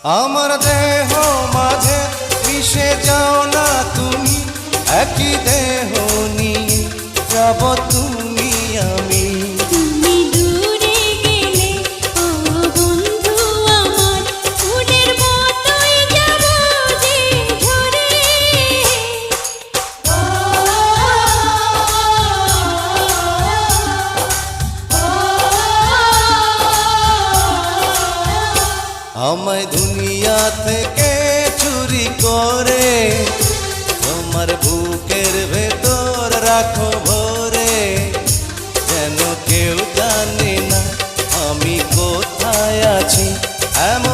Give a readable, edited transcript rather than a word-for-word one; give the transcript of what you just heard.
আমার দেহ মাঝে মিশে যাও না তুমি, একই দেহ নিয়ে যাব তুমি আমি। তুমি দূরে গেলে ও বন্ধু আমার, ফুলের মতোই যাব যে ঝরে। আমায় দুনিয়া থেকে চুরি করে তোমার বুকের ভেতর রাখো ভরে, যেন কেউ জানে না আমি কোথায় আছি। এমন